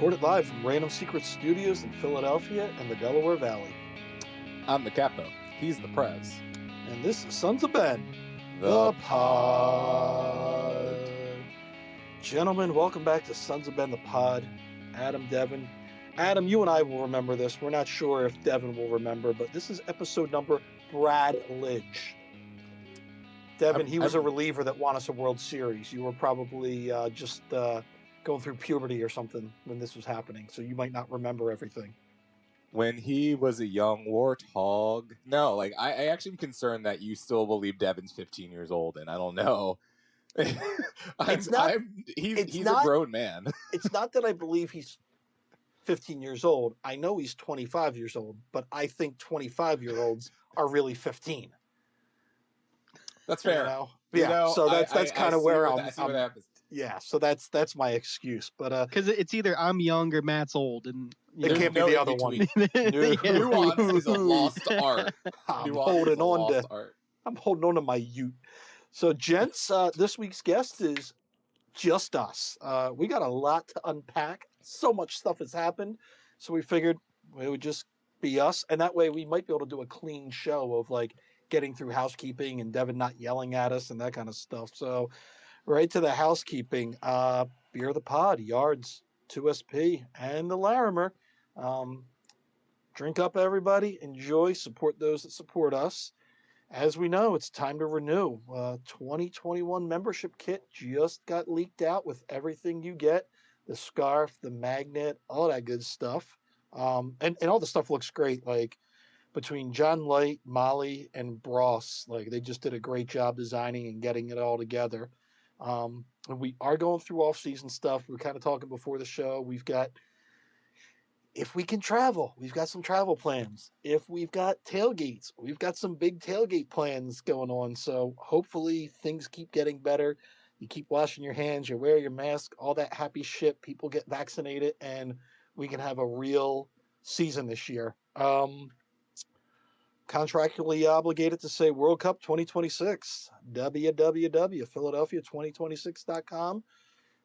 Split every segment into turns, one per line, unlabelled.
recorded live from Random Secret Studios in Philadelphia and the Delaware Valley.
I'm the Capo. He's the Prez.
And this is Sons of Ben,
The
Pod. Gentlemen, welcome back to Sons of Ben, the Pod. Adam, Devin. Adam, you and I will remember this. We're not sure if Devin will remember, but this is episode number Brad Lidge. Devin, he was a reliever that won us a World Series. You were probably just going through puberty or something when this was happening, so you might not remember everything.
When he was a young warthog. No, I actually am concerned that you still believe Devin's 15 years old, and I don't know. He's a grown man.
It's not that I believe he's 15 years old. I know he's 25 years old, but I think 25-year-olds are really 15.
That's fair.
So that's kind of where
I see what happens.
Yeah, so that's my excuse. But
because it's either I'm young or Matt's old, and
it can't be the other one.
Nuance is a lost art.
I'm holding on to my ute. So, gents, this week's guest is just us. We got a lot to unpack. So much stuff has happened, so we figured it would just be us, and that way we might be able to do a clean show of getting through housekeeping and Devin not yelling at us and that kind of stuff. So, right to the housekeeping. Beer of the Pod, Yards, 2SP, and the Larimer. Drink up, everybody. Enjoy. Support those that support us. As we know, it's time to renew. 2021 membership kit just got leaked out with everything you get. The scarf, the magnet, all that good stuff. And all the stuff looks great. Between John Light, Molly, and Bross, they just did a great job designing and getting it all together. And we are going through off-season stuff. We were kind of talking before the show. We've got, if we can travel, we've got some travel plans. If we've got tailgates, we've got some big tailgate plans going on. So hopefully things keep getting better. You keep washing your hands, you wear your mask, all that happy shit. People get vaccinated, and we can have a real season this year. Contractually obligated to say World Cup 2026, www.philadelphia2026.com.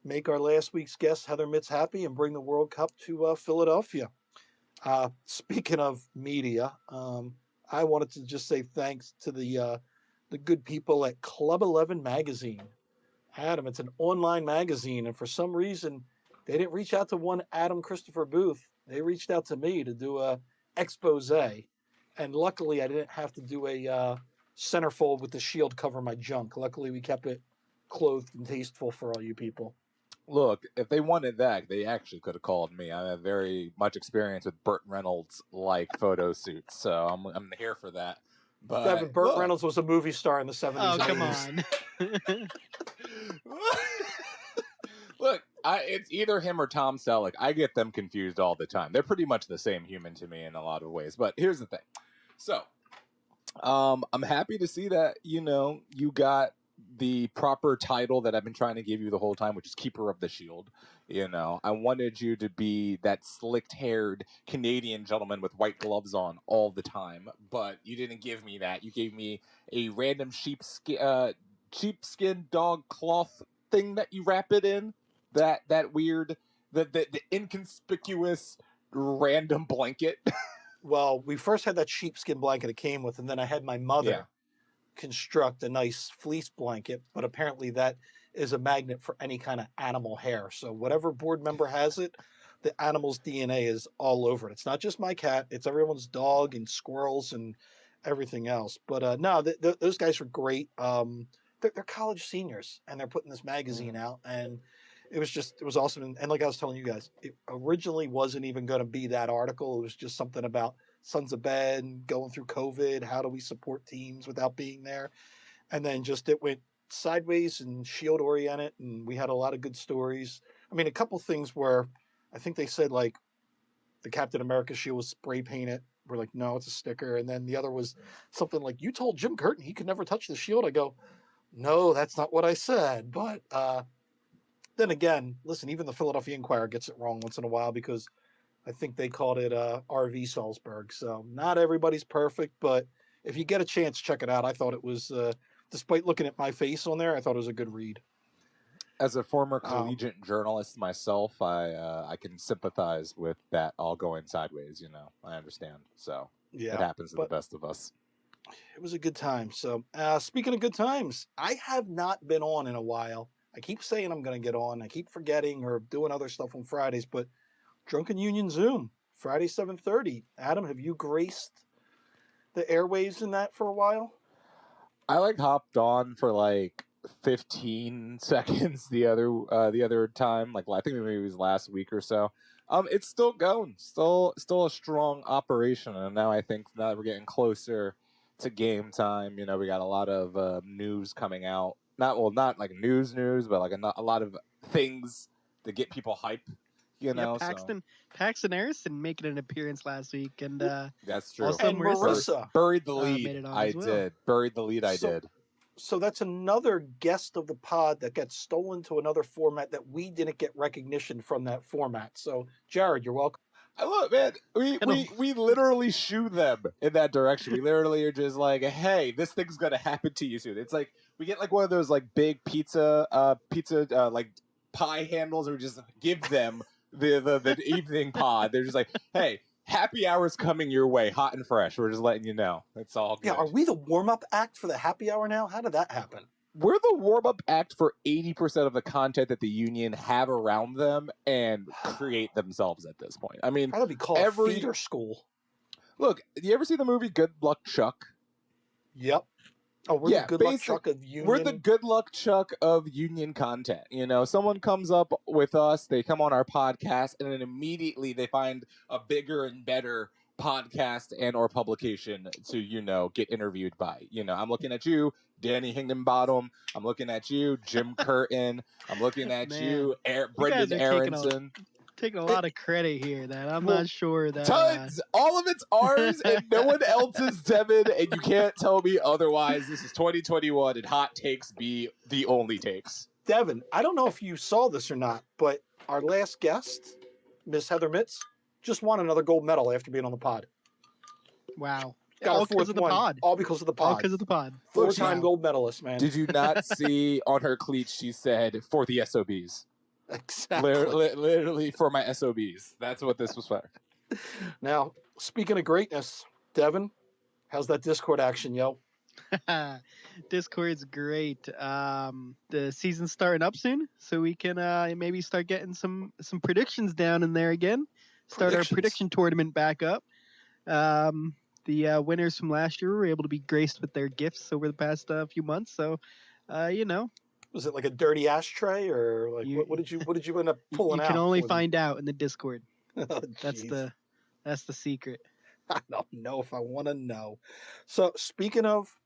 Make our last week's guest, Heather Mitz, happy and bring the World Cup to Philadelphia. Speaking of media, I wanted to just say thanks to the good people at Club 11 Magazine. Adam, it's an online magazine, and for some reason, they didn't reach out to one Adam Christopher Booth. They reached out to me to do a expose. And luckily, I didn't have to do a centerfold with the shield cover my junk. Luckily, we kept it clothed and tasteful for all you people.
Look, if they wanted that, they actually could have called me. I have very much experience with Burt Reynolds-like photo shoots, so I'm here for that. But
Devin, Burt Reynolds was a movie star in the 70s.
Oh, come on.
Look, it's either him or Tom Selleck. I get them confused all the time. They're pretty much the same human to me in a lot of ways. But here's the thing. So, I'm happy to see that, you got the proper title that I've been trying to give you the whole time, which is Keeper of the Shield. I wanted you to be that slicked-haired Canadian gentleman with white gloves on all the time, but you didn't give me that. You gave me a random sheepskin dog cloth thing that you wrap it in. That weird, the inconspicuous random blanket.
Well, we first had that sheepskin blanket it came with, and then I had my mother construct a nice fleece blanket, but apparently that is a magnet for any kind of animal hair. So whatever board member has it, the animal's DNA is all over it. It's not just my cat. It's everyone's dog and squirrels and everything else. But no, those guys are great. They're college seniors, and they're putting this magazine out, and it was awesome. And like I was telling you guys, it originally wasn't even going to be that article. It was just something about Sons of Ben going through COVID. How do we support teams without being there? And then it went sideways and shield oriented. And we had a lot of good stories. I mean, a couple things where I think they said the Captain America shield was spray painted. We're like, no, it's a sticker. And then the other was something like, you told Jim Curtin he could never touch the shield. I go, no, that's not what I said. But, then again, listen, even the Philadelphia Inquirer gets it wrong once in a while because I think they called it RV Salzburg. So not everybody's perfect, but if you get a chance, check it out. I thought it was, despite looking at my face on there, I thought it was a good read.
As a former collegiate journalist myself, I can sympathize with that all going sideways. I understand. So it happens to the best of us.
It was a good time. So speaking of good times, I have not been on in a while. I keep saying I'm going to get on. I keep forgetting or doing other stuff on Fridays, but Drunken Union Zoom, Friday 7:30. Adam, have you graced the airwaves in that for a while?
I hopped on for 15 seconds the other time. I think maybe it was last week or so. It's still going, still a strong operation, and now I think that we're getting closer to game time. We got a lot of news coming out. Not like news, but a lot of things to get people hype.
Paxton Harrison making an appearance last week, and
that's true.
Also
And Marissa
buried the lead.
made it on
I
as well.
did buried the lead. I did.
So that's another guest of the pod that gets stolen to another format that we didn't get recognition from that format. So, Jared, you're welcome.
Look, man, we literally shoo them in that direction. We literally are just like, hey, this thing's gonna happen to you soon. It's like we get one of those big pizza pie handles, and we just give them the evening pod. They're just like, hey, happy hour's coming your way, hot and fresh. We're just letting you know. It's all good.
Yeah, are we the warm-up act for the happy hour now? How did that happen?
We're the warm-up act for 80% of the content that the union have around them and create themselves at this point. I mean,
that'd be called feeder school.
Look, you ever see the movie Good Luck Chuck?
Yep. Oh, we're the Good Luck Chuck of union.
We're the Good Luck Chuck of union content. Someone comes up with us, they come on our podcast, and then immediately they find a bigger and better podcast and or publication to get interviewed by. I'm looking at you, Danny Higginbottom. I'm looking at you, Jim Curtin. I'm looking at you, Brendan Aronson.
Taking a lot of credit here that I'm not sure that
tons. All of it's ours and no one else's, Devin, and you can't tell me otherwise. This is 2021 and hot takes be the only takes.
Devin, I don't know if you saw this or not, but our last guest, Miss Heather Mitz, just won another gold medal after being on the pod.
Wow.
Got
all
her fourth
because of the
one.
pod.
All because of the pod.
All because of the pod.
4-time gold medalist, man.
Did you not see on her cleats she said, for the SOBs?
Exactly.
Literally for my SOBs. That's what this was for.
Now, speaking of greatness, Devin, how's that Discord action, yo?
Discord's great. The season's starting up soon, so we can maybe start getting some predictions down in there again. Start our prediction tournament back up. The winners from last year were able to be graced with their gifts over the past few months. So,
Was it like a dirty ashtray, or what did you end up pulling out?
You can only find out in the Discord.
Oh,
that's the secret.
I don't know if I want to know. So speaking of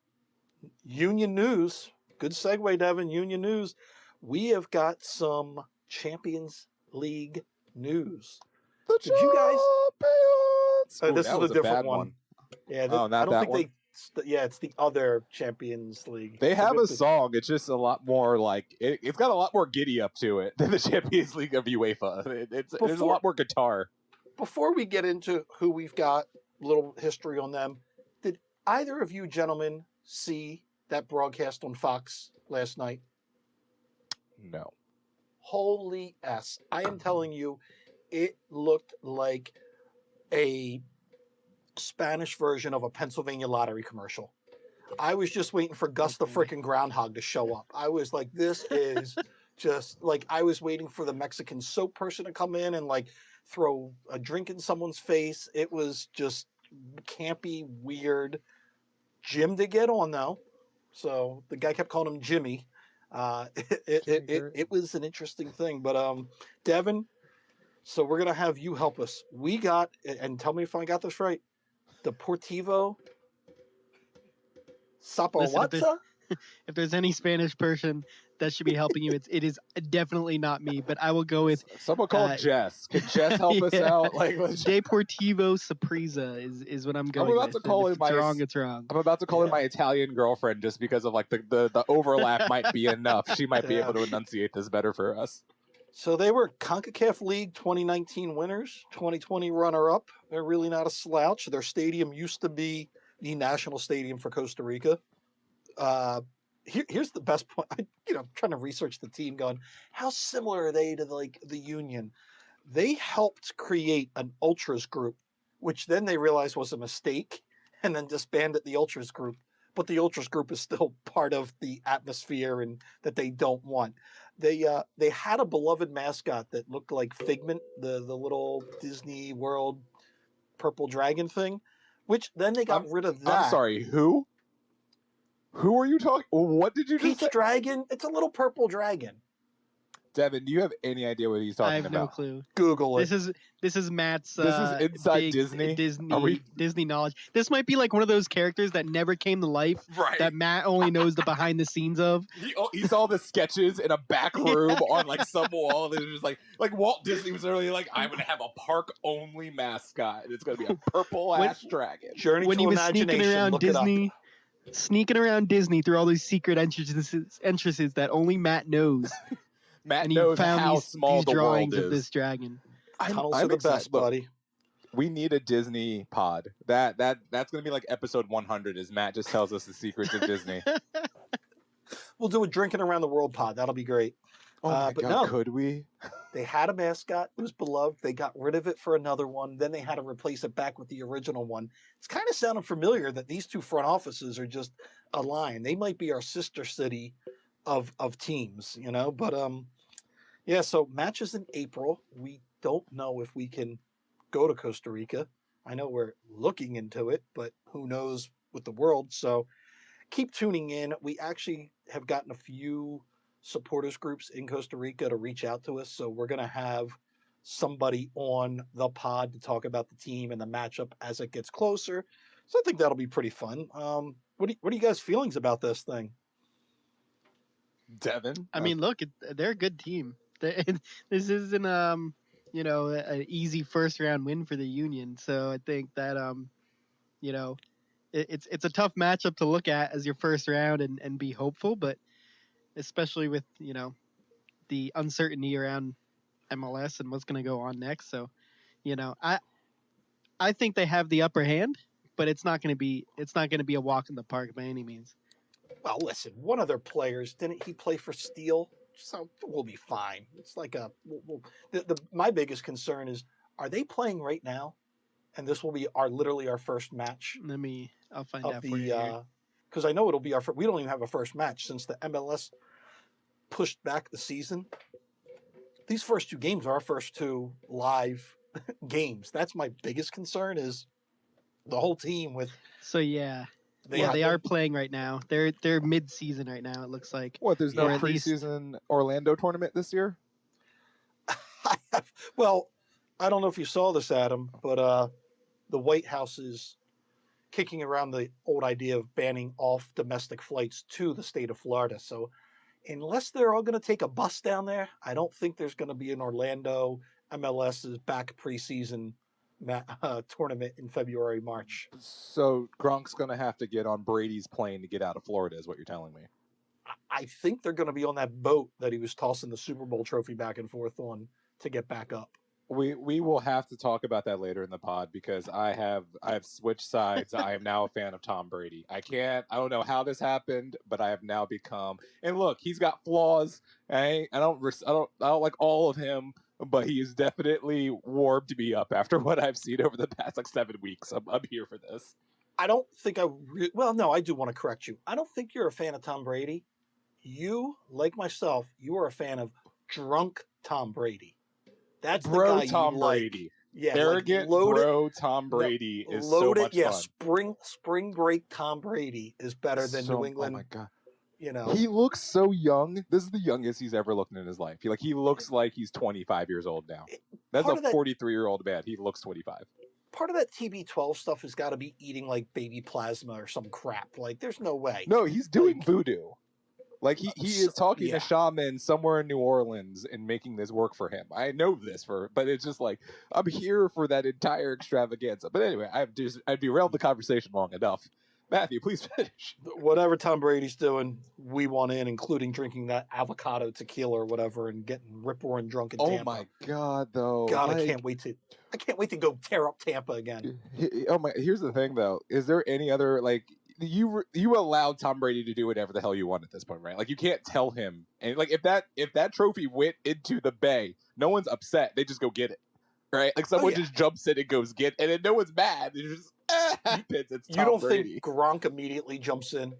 union news, good segue, Devin. Union news. We have got some Champions League news.
Did you guys?
This is a different one. Yeah,
I don't think
it's the other Champions League.
They have a song. It's just a lot more it's got a lot more giddy up to it than the Champions League of UEFA. There's a lot more guitar.
Before we get into who we've got, a little history on them. Did either of you gentlemen see that broadcast on Fox last night?
No.
Holy S. I am telling you, it looked like a Spanish version of a Pennsylvania lottery commercial. I was just waiting for Gus the frickin' Groundhog to show up. I was like, this is just I was waiting for the Mexican soap person to come in and throw a drink in someone's face. It was just campy, weird. Jim did get on though. So the guy kept calling him Jimmy. It was an interesting thing. But Devin, so we're gonna have you help us. We got, and tell me if I got this right, Deportivo Zaporizhzhia.
If there's any Spanish person that should be helping you, it is definitely not me. But I will go with
someone called Jess. Can Jess help us out?
Deportivo Saprissa is what I'm going.
I'm about to call it
it's wrong.
I'm about to call in my Italian girlfriend just because of the overlap might be enough. She might be able to enunciate this better for us.
So they were CONCACAF League 2019 winners, 2020 runner-up. They're really not a slouch. Their stadium used to be the national stadium for Costa Rica. here's the best point. Trying to research the team, going, how similar are they to the Union? They helped create an ultras group, which then they realized was a mistake, and then disbanded the ultras group. But the ultras group is still part of the atmosphere, and that they don't want. They had a beloved mascot that looked like Figment, the little Disney World purple dragon thing, which then they got rid of that.
I'm sorry, who? Who are you talking? What did you just say?
Peach Dragon. It's a little purple dragon.
Devin, do you have any idea what he's talking about?
I have no clue.
Google it.
This is Matt's.
This is inside Disney.
Disney knowledge. This might be like one of those characters that never came to life.
Right.
That Matt only knows the behind the scenes of.
He saw the sketches in a back room on like some wall. It was just like Walt Disney was earlier like, I'm gonna have a park only mascot, and it's gonna be a purple ass dragon.
Journey
when
to
he was
imagination.
Sneaking around
Look
Disney. Sneaking around Disney through all these secret entrances that only Matt knows.
Matt
and he
knows
found
how
these
small the
drawings
world
of
is.
this dragon.
Tunnels are the best, buddy.
We need a Disney pod. That's gonna be like episode 100. As Matt just tells us the secrets of Disney.
We'll do a drinking around the world pod. That'll be great.
Oh my God,
no,
could we?
They had a mascot. It was beloved. They got rid of it for another one. Then they had to replace it back with the original one. It's kind of sounding familiar that these two front offices are just aligned. They might be our sister city of teams, But yeah. So matches in April. We don't know if we can go to Costa Rica. I know we're looking into it, but who knows with the world. So keep tuning in. We actually have gotten a few supporters groups in Costa Rica to reach out to us. So we're going to have somebody on the pod to talk about the team and the matchup as it gets closer. So I think that'll be pretty fun. What are you guys' feelings about this thing?
Devin?
I mean, look, they're a good team. This isn't, an easy first round win for the Union. So I think that, it's a tough matchup to look at as your first round and be hopeful, but especially with, the uncertainty around MLS and what's going to go on next. So, I think they have the upper hand, but it's not going to be a walk in the park by any means.
Well, listen, one of their players, didn't he play for Steel? So we'll be fine. It's like my biggest concern is, are they playing right now? And this will be literally our first match.
I'll find out for you.
Because I know it'll be we don't even have a first match since the MLS pushed back the season. These first two games are our first two live games. That's my biggest concern, is the whole team with.
So yeah. They are playing right now. They're mid-season right now, it looks like.
What, there's no preseason Orlando tournament this year?
Well, I don't know if you saw this, Adam, but the White House is kicking around the old idea of banning off domestic flights to the state of Florida. So unless they're all going to take a bus down there, I don't think there's going to be an Orlando MLS's back preseason tournament in February, March.
So Gronk's going to have to get on Brady's plane to get out of Florida, is what you're telling me.
I think they're going to be on that boat that he was tossing the Super Bowl trophy back and forth on to get back up.
We will have to talk about that later in the pod, because I have switched sides. I am now a fan of Tom Brady. I don't know how this happened, but I have now become. And look, he's got flaws. I don't like all of him, but he has definitely warmed me up after what I've seen over the past 7 weeks. I'm here for this.
I don't think I do want to correct you. I don't think you're a fan of Tom Brady. You, like myself, you are a fan of drunk Tom Brady. That's
bro
the guy
Tom
you like.
Brady.
Yeah,
arrogant bro Tom Brady is so much fun.
Spring break Tom Brady is better than New England.
Oh my God. He looks so young. This is the youngest he's ever looked in his life. He looks like he's 25 years old now. That's a 43-year-old man. He looks 25.
Part of that TB12 stuff has got to be eating like baby plasma or some crap. Like, there's no way.
No, he's doing voodoo. Like, he is talking to shamans somewhere in New Orleans and making this work for him. I know this but it's just like, I'm here for that entire extravaganza. But anyway, I've derailed the conversation long enough. Matthew, please finish.
Whatever Tom Brady's doing, we want in, including drinking that avocado tequila or whatever and getting rip-roaring drunk in Tampa.
Oh my God, though.
God, I can't wait to go tear up Tampa again.
Oh my! Here's the thing, though. Is there any other you allowed Tom Brady to do whatever the hell you want at this point, right? Like you can't tell him, and like if that trophy went into the bay, no one's upset. They just go get it, right? Like someone just jumps in and goes get, and then no one's mad. It just happens. It's Tom
You don't
Brady.
think Gronk immediately jumps in?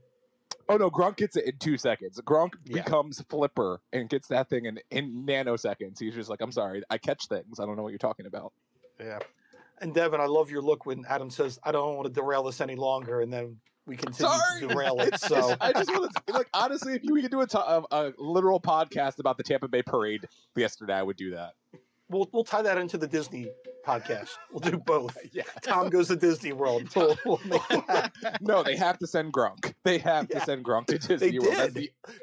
Oh no, Gronk gets it in 2 seconds. Gronk becomes Flipper and gets that thing in nanoseconds. He's just like, I'm sorry, I catch things. I don't know what you're talking about.
Yeah. And Devin, I love your look when Adam says, I don't want to derail this any longer, and then we continue to derail it. So
I just want to, like, honestly, if we could do a literal podcast about the Tampa Bay Parade yesterday, I would do that.
We'll tie that into the Disney podcast. We'll do both. Yeah. Tom goes to Disney World. We'll make that.
No, they have to send Gronk. They have to send Gronk to Disney World.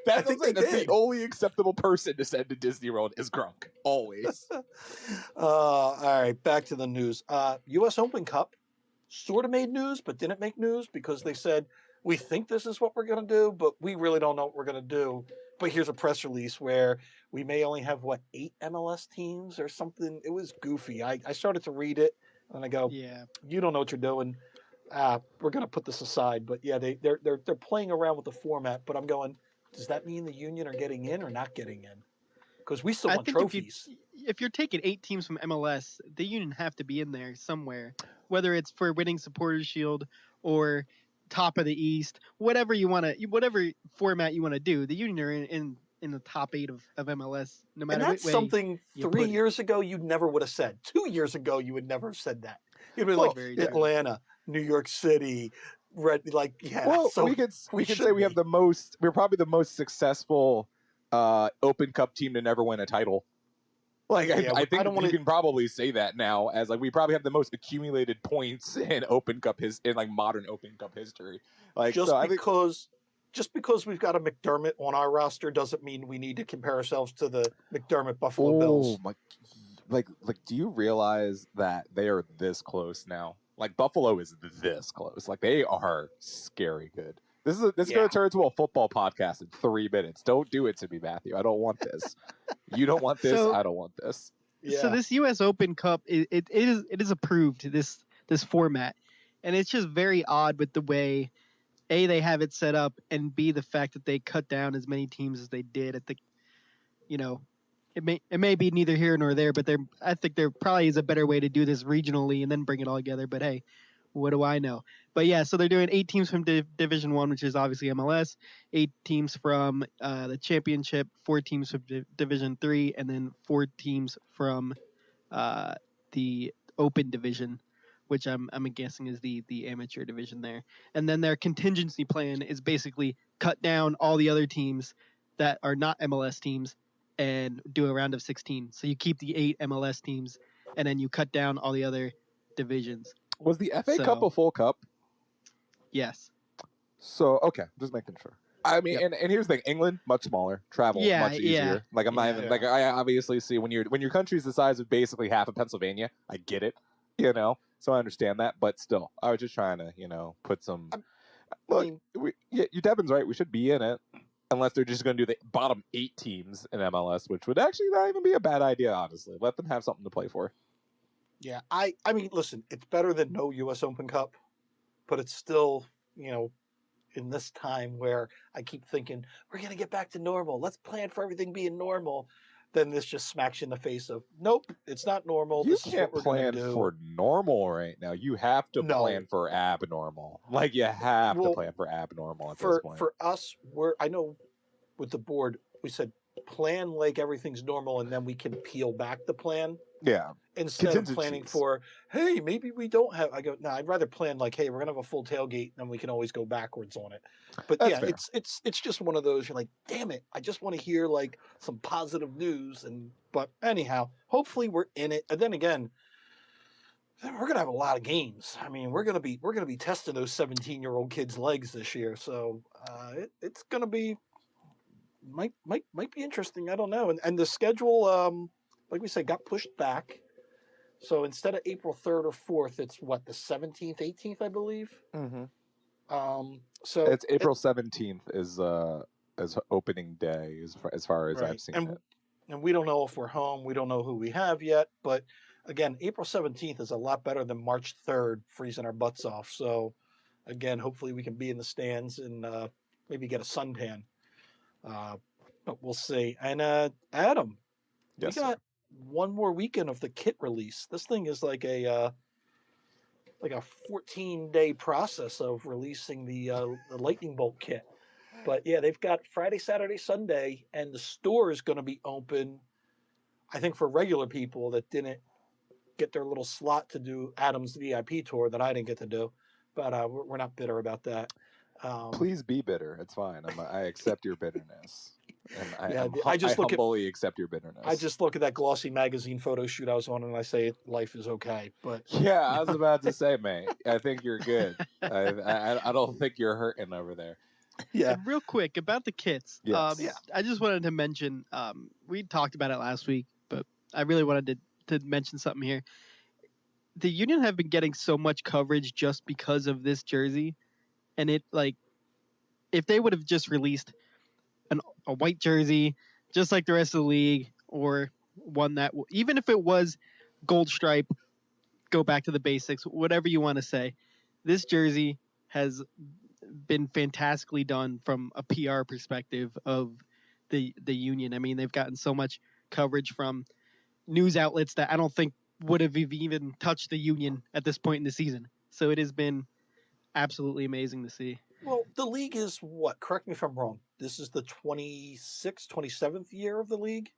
That's the only acceptable person to send to Disney World is Gronk. Always.
All right, back to the news. U.S. Open Cup sort of made news, but didn't make news because they said, we think this is what we're going to do, but we really don't know what we're going to do. But here's a press release where we may only have, 8 MLS teams or something. It was goofy. I started to read it, and I go, you don't know what you're doing. We're going to put this aside. But, yeah, they're playing around with the format. But I'm going, does that mean the Union are getting in or not getting in? Because we still want trophies.
If you're taking 8 teams from MLS, the Union have to be in there somewhere, whether it's for winning Supporters Shield or top of the East, whatever format you want to do. The Union are in the top 8 of MLS, no matter
and that's
what way
something 3 years ago you never would have said. 2 years ago you would never have said that. You'd be like Atlanta, New York City,
Well, so we could say we have we're probably the most successful Open Cup team to never win a title. Like I think you can probably say that now, as like we probably have the most accumulated points in Open Cup modern Open Cup history. Like
just because we've got a McDermott on our roster doesn't mean we need to compare ourselves to the McDermott Buffalo Bills.
Like do you realize that they are this close now? Like Buffalo is this close. Like they are scary good. This is going to turn into a football podcast in 3 minutes. Don't do it to me, Matthew. I don't want this. You don't want this. I don't want this.
Yeah. So this U.S. Open Cup, it is approved, this format, and it's just very odd with the way A, they have it set up, and B, the fact that they cut down as many teams as they did at the, it may be neither here nor there, but I think there probably is a better way to do this regionally and then bring it all together. But hey, what do I know? But yeah, so they're doing 8 teams from Division 1, which is obviously MLS, 8 teams from the Championship, 4 teams from Division 3, and then 4 teams from the Open Division, which I'm guessing is the amateur division there. And then their contingency plan is basically cut down all the other teams that are not MLS teams and do a round of 16. So you keep the 8 MLS teams, and then you cut down all the other divisions.
Was the FA Cup a full cup?
Yes.
So, okay, just making sure. I mean, and here's the thing: England, much smaller, travel much easier. Yeah. Like I'm not even like I obviously see when your country's the size of basically half of Pennsylvania. I get it, so I understand that. But still, I was just trying to put some. Devin's right. We should be in it, unless they're just going to do the bottom 8 teams in MLS, which would actually not even be a bad idea. Honestly, let them have something to play for.
Yeah, I mean, listen, it's better than no U.S. Open Cup, but it's still, in this time where I keep thinking, we're going to get back to normal. Let's plan for everything being normal. Then this just smacks you in the face of, nope, it's not normal.
You
this
can't
is what we're
plan
do.
for normal right now. You have to plan for abnormal. Like, you have to plan for abnormal at this point.
For us, I know with the board, we said plan like everything's normal, and then we can peel back the plan.
Yeah.
Instead of planning for, hey, maybe we don't have. I go, no, I'd rather plan like, hey, we're gonna have a full tailgate, and then we can always go backwards on it. But that's fair. It's just one of those. You're like, damn it, I just want to hear like some positive news. But anyhow, hopefully we're in it. And then again, we're gonna have a lot of games. I mean, we're gonna be testing those 17-year-old kids' legs this year. So it's gonna be might be interesting. I don't know. And the schedule, like we said, got pushed back. So instead of April 3rd or 4th, it's what, the 17th, 18th, I believe.
Mm-hmm.
So
it's April 17th is opening day as far as I've seen it.
And we don't know if we're home. We don't know who we have yet. But again, April 17th is a lot better than March 3rd freezing our butts off. So again, hopefully we can be in the stands and maybe get a suntan. But we'll see. And Adam,
Yes,
we got
sir.
one more weekend of the kit release. This thing is like a 14-day process of releasing the lightning bolt kit. But yeah, they've got Friday, Saturday, Sunday, and the store is going to be open. I think for regular people that didn't get their little slot to do Adam's VIP tour that I didn't get to do, but we're not bitter about that.
Please be bitter. It's fine. I accept your bitterness, and
I
I
just look at
humbly accept your bitterness.
I just look at that glossy magazine photo shoot I was on, and I say life is okay. But
yeah, I was about to say, mate. I think you're good. I don't think you're hurting over there.
Yeah.
And real quick about the kits.
Yes.
Yeah.
I just wanted to mention. We talked about it last week, but I really wanted to mention something here. The Union have been getting so much coverage just because of this jersey, and it like if they would have just released a white jersey, just like the rest of the league, or one that even if it was gold stripe, go back to the basics, whatever you want to say. This jersey has been fantastically done from a PR perspective of the Union. I mean, they've gotten so much coverage from news outlets that I don't think would have even touched the Union at this point in the season. So it has been absolutely amazing to see.
Well, the league is what? Correct me if I'm wrong. This is the 26th, 27th year of the league?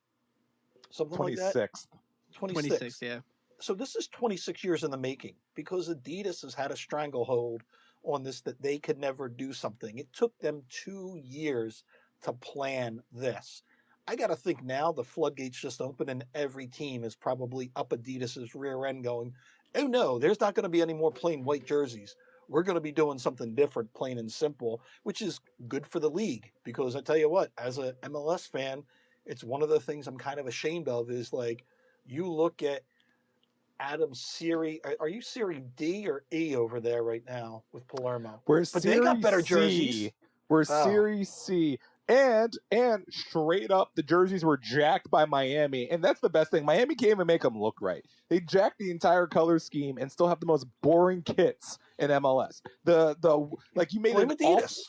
Something like that?
26th.
26, yeah.
So this is 26 years in the making because Adidas has had a stranglehold on this that they could never do something. It took them 2 years to plan this. I got to think now the floodgates just open and every team is probably up Adidas's rear end going, oh no, there's not going to be any more plain white jerseys. We're going to be doing something different, plain and simple, which is good for the league because I tell you what, as a MLS fan, it's one of the things I'm kind of ashamed of is like you look at Adam's Serie. Are you Serie D or E over there right now with Palermo?
We're
But they got better
Serie
jerseys.
C. We're Serie C. And straight up, the jerseys were jacked by Miami, and that's the best thing. Miami can't even make them look right. They jacked the entire color scheme and still have the most boring kits in MLS. The like you made
Blame
an
Adidas.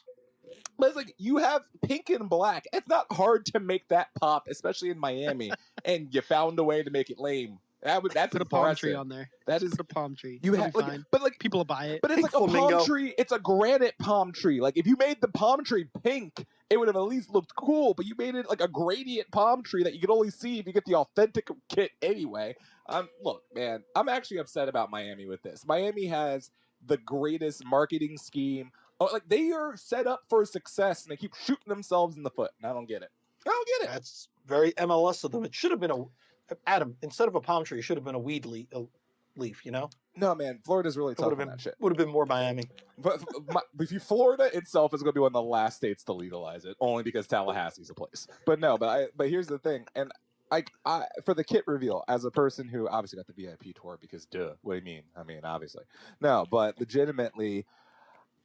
But it's like you have pink and black. It's not hard to make that pop, especially in Miami, and you found a way to make it lame. That's
Put a palm tree on there.
That is
put a palm tree.
You have, like, but like
people will buy it.
But it's
pink
like
flamingo.
A palm tree. It's a granite palm tree. Like if you made the palm tree pink, it would have at least looked cool. But you made it like a gradient palm tree that you could only see if you get the authentic kit anyway. Look, man, I'm actually upset about Miami with this. Miami has the greatest marketing scheme. Oh, like they are set up for success and they keep shooting themselves in the foot. And I don't get it.
That's very MLS of them. It should have been Adam, instead of a palm tree, it should have been a weed leaf, you know?
No, man, Florida's really tough on
been,
that shit.
Would have been more Miami.
But Florida itself is going to be one of the last states to legalize it, only because Tallahassee's a place. But no, but here's the thing, and I for the kit reveal, as a person who obviously got the VIP tour, because duh, what do you mean? I mean, obviously. No, but legitimately,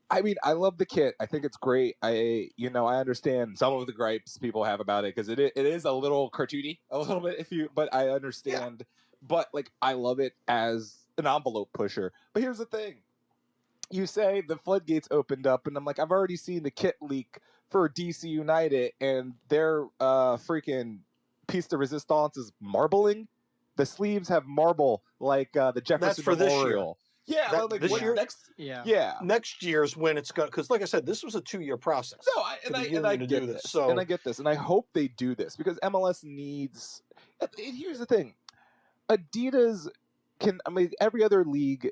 I mean, I love the kit. I think it's great. I understand some of the gripes people have about it because it is a little cartoony, a little bit. But I understand. Yeah. But like, I love it as an envelope pusher. But here's the thing: you say the floodgates opened up, and I'm like, I've already seen the kit leak for DC United, and their freaking piece de resistance is marbling. The sleeves have marble like the Jefferson Memorial.
Yeah,
this year.
Next year's when it's going because, like I said, this was a 2-year process.
No, I get this. So, and I get this, and I hope they do this because MLS needs. And here's the thing: Adidas can. I mean, every other league.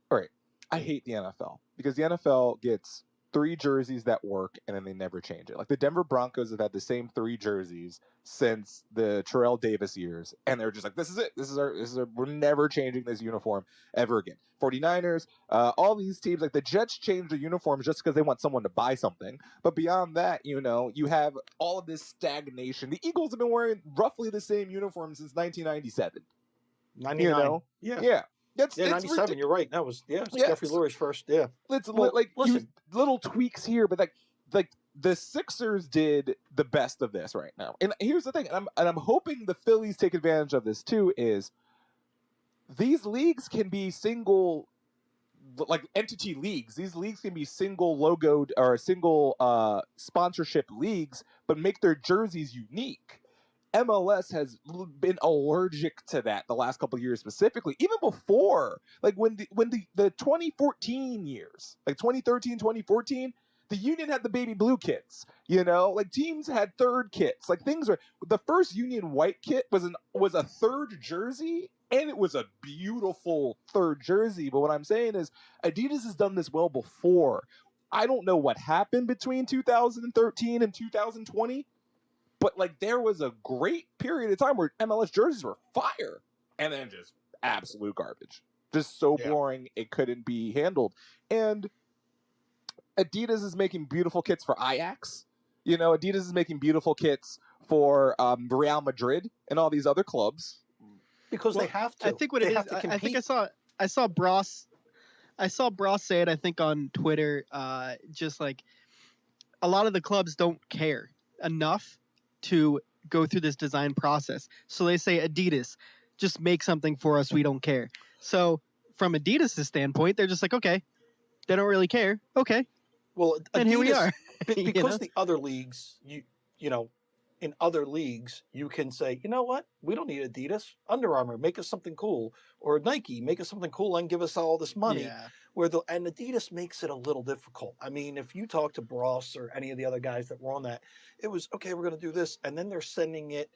All right, I hate the NFL because the NFL gets 3 jerseys that work and then they never change it. Like the Denver Broncos have had the same 3 jerseys since the Terrell Davis years, and they're just like, this is it. This is our we're never changing this uniform ever again. 49ers, all these teams, like the Jets change their uniforms just because they want someone to buy something. But beyond that, you have all of this stagnation. The Eagles have been wearing roughly the same uniform since 1997.
99.
Yeah.
That's 97. You're right. That was Jeffrey Lurie's first. Yeah,
listen, little tweaks here, but like the Sixers did the best of this right now. And here's the thing, and I'm hoping the Phillies take advantage of this too. Is these leagues can be single like entity leagues. These leagues can be single logoed or single sponsorship leagues, but make their jerseys unique. MLS has been allergic to that the last couple of years, specifically, even before, like when the 2014 years, like 2013, 2014, the Union had the baby blue kits, like teams had third kits, like things are. The first Union white kit was a third jersey, and it was a beautiful third jersey. But what I'm saying is, Adidas has done this well before. I don't know what happened between 2013 and 2020. But like there was a great period of time where MLS jerseys were fire, and then just absolute garbage, just so boring it couldn't be handled. And Adidas is making beautiful kits for Ajax. Adidas is making beautiful kits for Real Madrid and all these other clubs
because they have to.
I think what they have to compete. I think I saw Bros say it. I think on Twitter, just like a lot of the clubs don't care enough to go through this design process. So they say, Adidas, just make something for us. We don't care. So from Adidas' standpoint, they're just like, okay, they don't really care. Okay.
Well, Adidas,
and here we are.
Because the other leagues, in other leagues, you can say, you know what? We don't need Adidas. Under Armour, make us something cool. Or Nike, make us something cool and give us all this money.
Yeah.
And Adidas makes it a little difficult. I mean, if you talk to Bros or any of the other guys that were on that, it was, okay, we're going to do this. And then they're sending it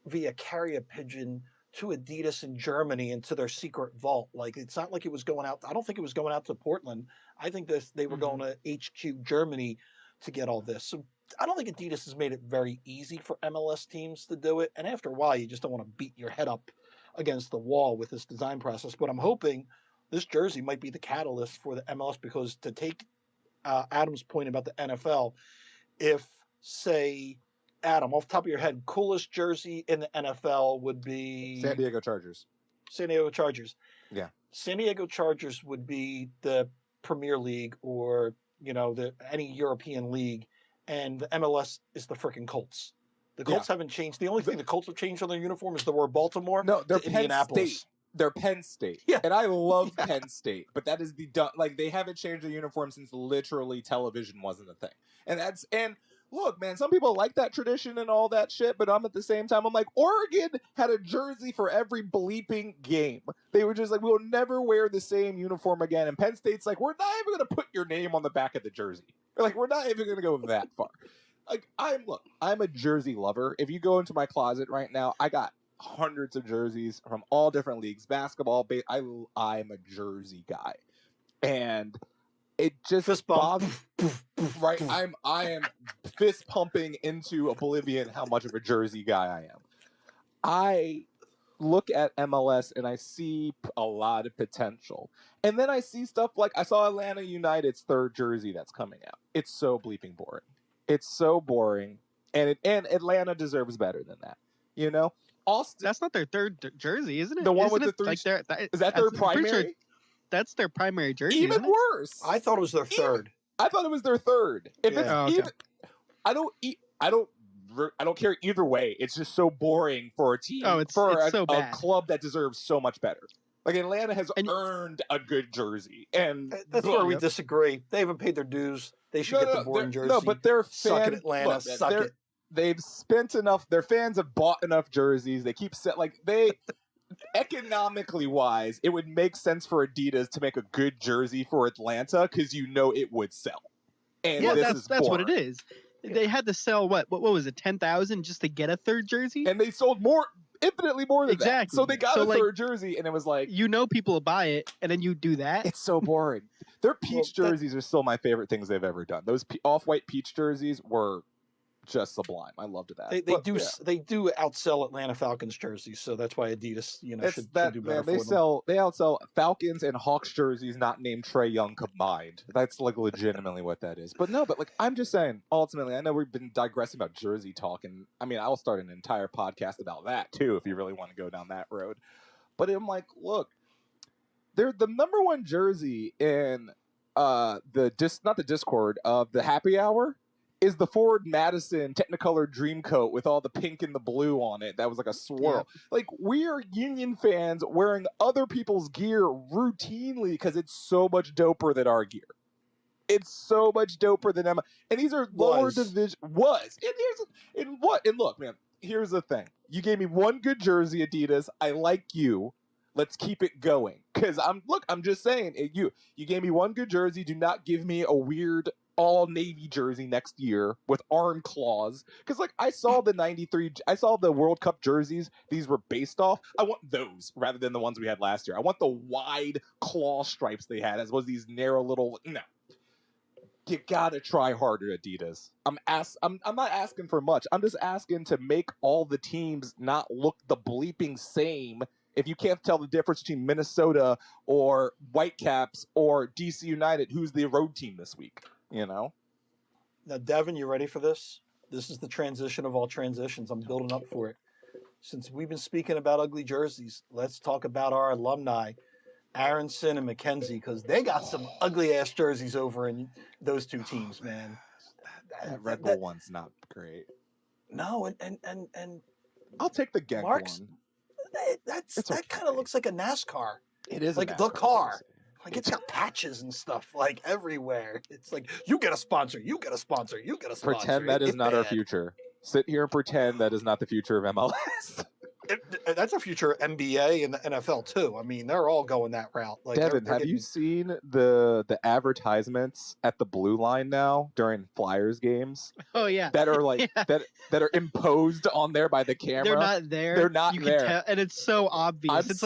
via carrier pigeon to Adidas in Germany into their secret vault. Like, it's not like it was going out. I don't think it was going out to Portland. I think they were going to HQ Germany to get all this. So I don't think Adidas has made it very easy for MLS teams to do it. And after a while, you just don't want to beat your head up against the wall with this design process. But I'm hoping this jersey might be the catalyst for the MLS, because to take Adam's point about the NFL, if, say, Adam, off the top of your head, coolest jersey in the NFL would be
San Diego Chargers.
San Diego Chargers.
Yeah.
San Diego Chargers would be the Premier League or, any European league, and the MLS is the freaking Colts. The Colts haven't changed. The only thing the Colts have changed on their uniform is the word Baltimore.
No, they're
to Indianapolis.
State. They're Penn State.
Yeah.
And I love Penn State, but that is they haven't changed their uniform since literally television wasn't a thing. And look, man, some people like that tradition and all that shit, but at the same time, I'm like, Oregon had a jersey for every bleeping game. They were just like, we'll never wear the same uniform again. And Penn State's like, we're not even going to put your name on the back of the jersey. We're not even going to go that far. I'm a jersey lover. If you go into my closet right now, I got hundreds of jerseys from all different leagues, basketball, I'm a jersey guy. And it just
fist
bothers right. I am fist pumping into oblivion how much of a jersey guy I am. I look at MLS and I see a lot of potential. And then I see stuff like I saw Atlanta United's third jersey that's coming out. It's so bleeping boring. It's so boring. And Atlanta deserves better than that. Austin.
That's not their third jersey, isn't it?
The one
isn't
with the three. Is that their primary?
Sure that's their primary jersey.
Even worse.
I thought it was their third.
I thought it was their third. If it's I don't care either way. It's just so boring for a team.
Oh, it's so
a club that deserves so much better. Like Atlanta has earned a good jersey, and
that's where we disagree. They haven't paid their dues. They should get the boring jersey.
No, but they're
suck it, Atlanta. Suck it.
They've spent enough. Their fans have bought enough jerseys. They keep economically wise, it would make sense for Adidas to make a good jersey for Atlanta because it would sell. And that's
what it is. They had to sell what was it, 10,000 just to get a third jersey,
and they sold infinitely more than that. So they got a third jersey, and it was like
people will buy it, and then you do that.
It's so boring. Their peach jerseys are still my favorite things they've ever done. Those off-white peach jerseys were just sublime. I loved that.
They do outsell Atlanta Falcons jerseys, so that's why Adidas, should do better for them.
They outsell Falcons and Hawks jerseys not named Trae Young combined. That's legitimately what that is. But I'm just saying, ultimately, I know we've been digressing about jersey talk, and I'll start an entire podcast about that too if you really want to go down that road. But I'm like, look, they're the number one jersey in not the Discord of the happy hour is the Ford Madison Technicolor Dreamcoat with all the pink and the blue on it. That was like a swirl. Yeah. Like, we are Union fans wearing other people's gear routinely because it's so much doper than our gear. It's so much doper than Emma. And these are lower division. And look, man, here's the thing. You gave me one good jersey, Adidas. I like you. Let's keep it going. Because I'm just saying, you gave me one good jersey. Do not give me a weird all navy jersey next year with arm claws. Because like I saw the World Cup jerseys these were based off. I want those rather than the ones we had last year. I want the wide claw stripes they had as was these narrow little You gotta try harder, Adidas. I'm not asking for much. I'm just asking to make all the teams not look the bleeping same. If you can't tell the difference between Minnesota or Whitecaps or DC United, who's the road team this week? Now,
Devin, you ready for this? This is the transition of all transitions. I'm building up for it. Since we've been speaking about ugly jerseys, let's talk about our alumni, Aronson and McKenzie, because they got some ugly-ass jerseys over in those two teams, man.
That Red Bull one's not great.
No, and
I'll take the Genk one.
That kind of looks like a NASCAR.
It is
like the car. Like it's got patches and stuff like everywhere. It's like you get a sponsor, you get a sponsor, you get a sponsor.
Pretend that is not our future. Sit here and pretend that is not the future of MLS.
That's a future NBA and the NFL too. I mean, they're all going that route. Like,
Devin, have you seen the advertisements at the blue line now during Flyers games?
Oh yeah,
that are like that are imposed on there by the camera.
They're not there.
They're not
you
there,
can tell, and it's so obvious.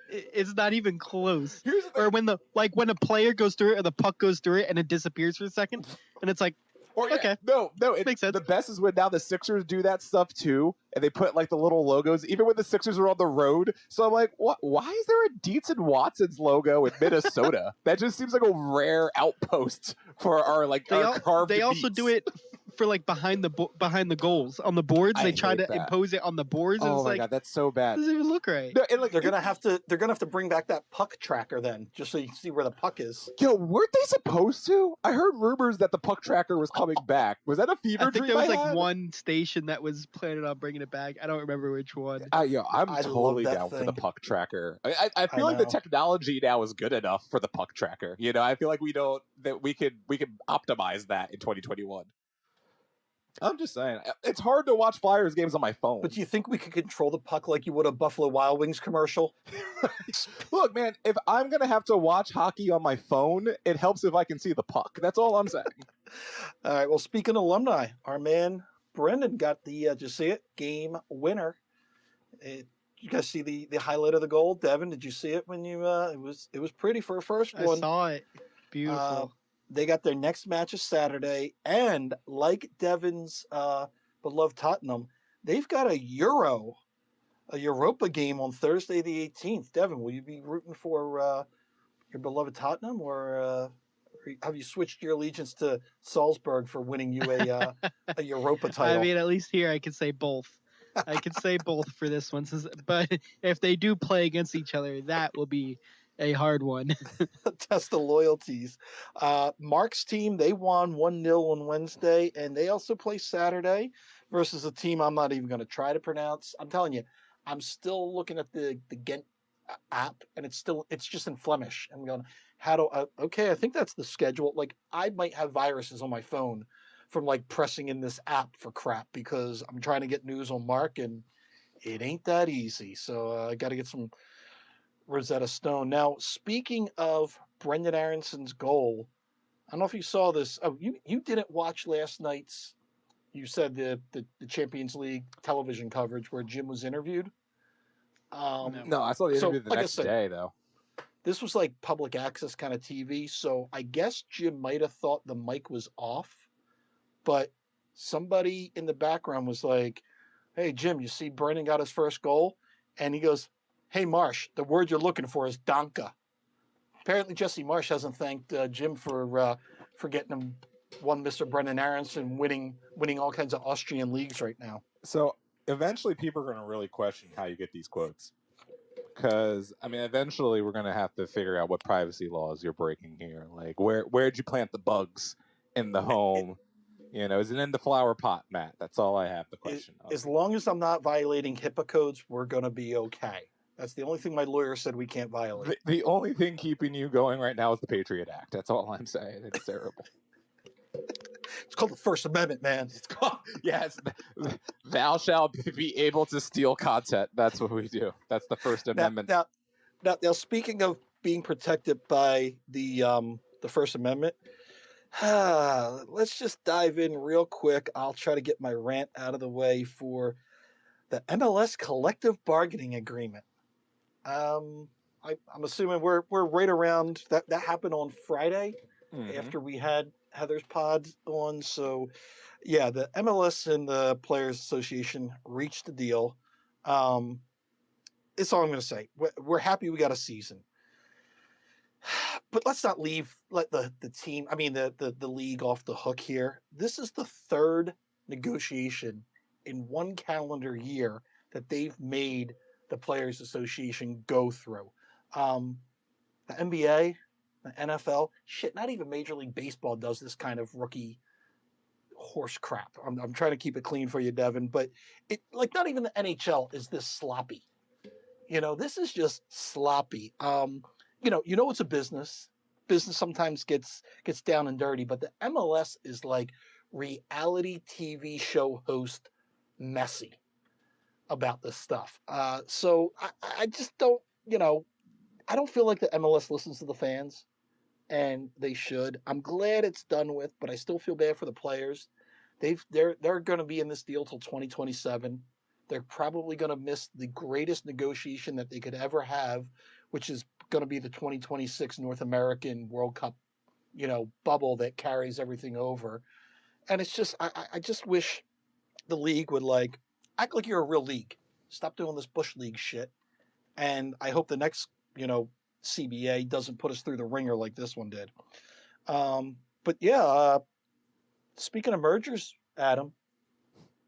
It's not even close. Or when a player goes through it, or the puck goes through it, and it disappears for a second, and it's like. Okay.
No, it makes sense. The best is when now the Sixers do that stuff too, and they put like the little logos, even when the Sixers are on the road. So I'm like, what? Why is there a Dietz and Watson's logo in Minnesota? That just seems like a rare outpost for our carved.
They also do it for like behind the goals on the boards. They try to impose it on the boards. And
oh my god, that's so bad.
It doesn't even look right.
No, and they're gonna have to bring back that puck tracker then, just so you can see where the puck is.
Yo, weren't they supposed to? I heard rumors that the puck tracker was coming back. Was that a fever dream?
I think there was like one station that was planning on bringing it back. I don't remember which one.
I'm totally down for the puck tracker. I feel like the technology now is good enough for the puck tracker. I feel like we can optimize that in 2021. I'm just saying, it's hard to watch Flyers games on my phone.
But do you think we could control the puck like you would a Buffalo Wild Wings commercial?
Look, man, if I'm going to have to watch hockey on my phone, it helps if I can see the puck. That's all I'm saying.
All right, well, speaking of alumni, our man Brendan got the, did you see it? Game winner. You guys see the highlight of the goal? Devin, did you see it when you, it was pretty for a first one.
I saw it. Beautiful.
They got their next match is Saturday, and like Devin's beloved Tottenham, they've got a Europa game on Thursday the 18th. Devin, will you be rooting for your beloved Tottenham, or have you switched your allegiance to Salzburg for winning you a Europa title?
I mean, at least here I can say both. I can say both for this one, but if they do play against each other, that will be a hard one.
Test of loyalties. Mark's team, they won 1-0 on Wednesday, and they also play Saturday versus a team I'm not even going to try to pronounce. I'm telling you, I'm still looking at the Ghent app, and it's just in Flemish. I'm going, okay, I think that's the schedule. Like, I might have viruses on my phone from like pressing in this app for crap because I'm trying to get news on Mark, and it ain't that easy. So I got to get some Rosetta Stone. Now, speaking of Brendan Aronson's goal, I don't know if you saw this. Oh, you didn't watch last night's, you said the Champions League television coverage where Jim was interviewed?
No, I saw the interview the next day, though.
This was like public access kind of TV, so I guess Jim might have thought the mic was off, but somebody in the background was like, hey, Jim, you see Brendan got his first goal? And he goes, hey, Marsh, the word you're looking for is Danke. Apparently, Jesse Marsh hasn't thanked Jim for getting him one Mr. Brendan Aronson, winning all kinds of Austrian leagues right now.
So eventually people are going to really question how you get these quotes. Because, I mean, eventually we're going to have to figure out what privacy laws you're breaking here. Like, where'd you plant the bugs in the home? You know, is it in the flower pot, Matt? That's all I have the question on.
As long as I'm not violating HIPAA codes, we're going to be okay. That's the only thing my lawyer said we can't violate.
The only thing keeping you going right now is the Patriot Act. That's all I'm saying. It's terrible.
It's called the First Amendment, man.
It's called, yes, thou shalt be able to steal content. That's what we do. That's the First Amendment.
Now, speaking of being protected by the First Amendment, let's just dive in real quick. I'll try to get my rant out of the way for the MLS collective bargaining agreement. I'm assuming we're right around that. That happened on Friday after we had Heather's pods on. So, yeah, the MLS and the Players Association reached a deal. It's all I'm going to say. We're happy we got a season. But let's not let the team, the league off the hook here. This is the third negotiation in one calendar year that they've made the Players Association go through. The NBA, the NFL, shit, not even Major League Baseball does this kind of rookie horse crap. I'm trying to keep it clean for you, Devin, but not even the NHL is this sloppy. This is just sloppy. It's a business. Business sometimes gets down and dirty, but the MLS is like reality TV show host messy about this stuff. So I just don't, I don't feel like the MLS listens to the fans, and they should. I'm glad it's done with, but I still feel bad for the players. They're going to be in this deal till 2027. They're probably going to miss the greatest negotiation that they could ever have, which is going to be the 2026 North American World Cup, bubble that carries everything over. And it's just, I just wish the league would act like you're a real league. Stop doing this Bush League shit. And I hope the next, CBA doesn't put us through the ringer like this one did. But yeah, speaking of mergers, Adam,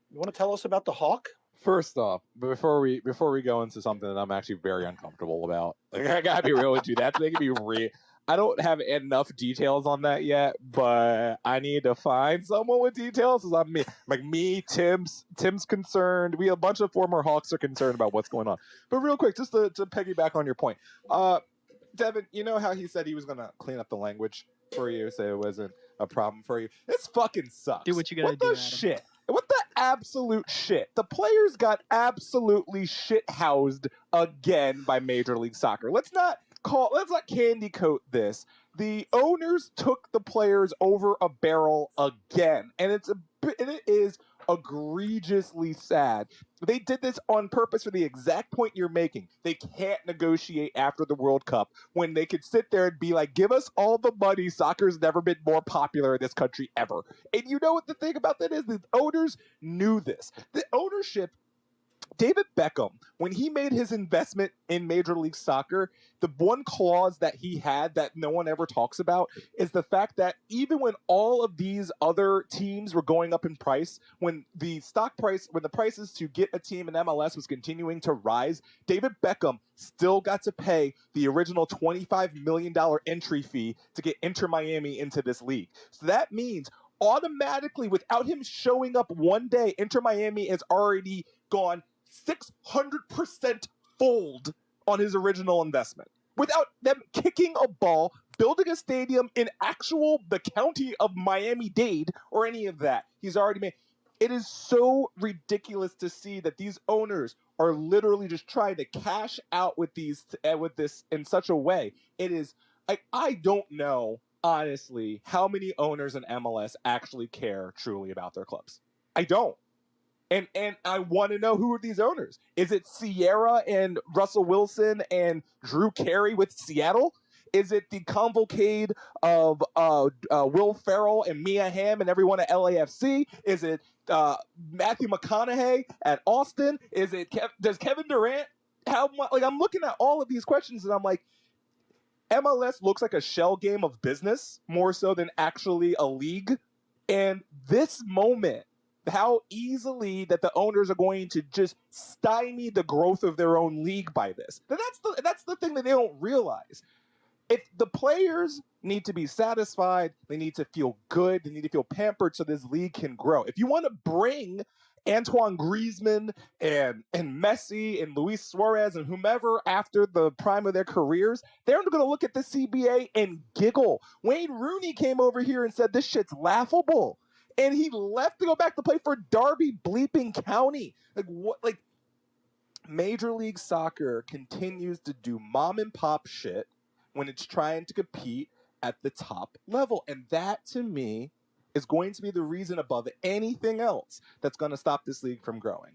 you want to tell us about the Hawk?
First off, before we go into something that I'm actually very uncomfortable about, I gotta be real with you. That's making me real. I don't have enough details on that yet, but I need to find someone with details. Cause Tim's concerned. A bunch of former Hawks are concerned about what's going on. But real quick, just to piggyback on your point, Devin, you know how he said he was gonna clean up the language for you, so it wasn't a problem for you. This fucking sucks.
Do what you gotta do.
What the shit? What the absolute shit? The players got absolutely shit housed again by Major League Soccer. Let's not candy coat this. The owners took the players over a barrel again, and it is egregiously sad. They did this on purpose for the exact point you're making. They can't negotiate after the World Cup when they could sit there and be like, give us all the money. Soccer's never been more popular in this country ever. And you know what the thing about that is? The owners knew this. The ownership, David Beckham, when he made his investment in Major League Soccer, the one clause that he had that no one ever talks about is the fact that even when all of these other teams were going up in price, when the prices to get a team in MLS was continuing to rise, David Beckham still got to pay the original $25 million entry fee to get Inter Miami into this league. So that means automatically, without him showing up one day, Inter Miami has already gone 600% fold on his original investment. Without them kicking a ball, building a stadium in the county of Miami-Dade, or any of that, he's already made. It is so ridiculous to see that these owners are literally just trying to cash out with this in such a way. It is I don't know, honestly, how many owners in MLS actually care truly about their clubs. I don't. And I want to know, who are these owners? Is it Sierra and Russell Wilson and Drew Carey with Seattle? Is it the convocade of Will Ferrell and Mia Hamm and everyone at LAFC? Is it Matthew McConaughey at Austin? Is it does Kevin Durant have I'm looking at all of these questions and I'm like, MLS looks like a shell game of business more so than actually a league. And this moment, how easily that the owners are going to just stymie the growth of their own league by this. That's the thing that they don't realize. if the players need to be satisfied, they need to feel good, they need to feel pampered so this league can grow. If you want to bring Antoine Griezmann and Messi and Luis Suarez and whomever after the prime of their careers, they're going to look at the CBA and giggle. Wayne Rooney came over here and said this shit's laughable. And he left to go back to play for Derby bleeping County. Like what? Like Major League Soccer continues to do mom and pop shit when it's trying to compete at the top level. And that, to me, is going to be the reason above anything else that's going to stop this league from growing.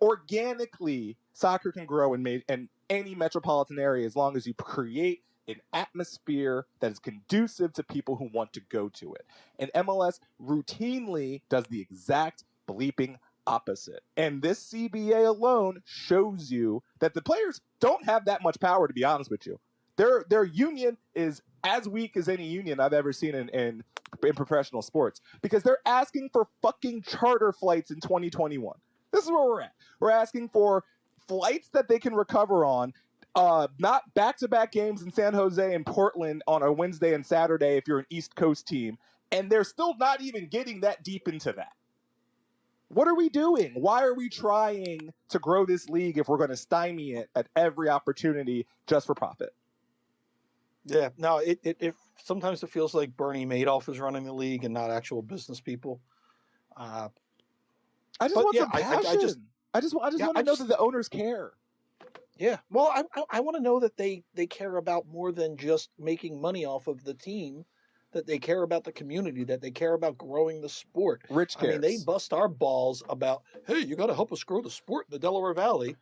Organically, soccer can grow in any metropolitan area as long as you create an atmosphere that is conducive to people who want to go to it. And MLS routinely does the exact bleeping opposite. And this CBA alone shows you that the players don't have that much power, to be honest with you. Their union is as weak as any union I've ever seen in professional sports, because they're asking for fucking charter flights in 2021. This is where we're at. We're asking for flights that they can recover on, not back-to-back games in San Jose and Portland on a Wednesday and Saturday if you're an East Coast team, and they're still not even getting that deep into that. What are we doing? Why are we trying to grow this league if we're going to stymie it at every opportunity just for profit?
Yeah, no, it sometimes it feels like Bernie Madoff is running the league and not actual business people.
I just want some passion. I just want to know that the owners care.
Yeah, well, I want to know that they care about more than just making money off of the team, that they care about the community, that they care about growing the sport.
Rich cares.
I mean, they bust our balls about, hey, you got to help us grow the sport in the Delaware Valley.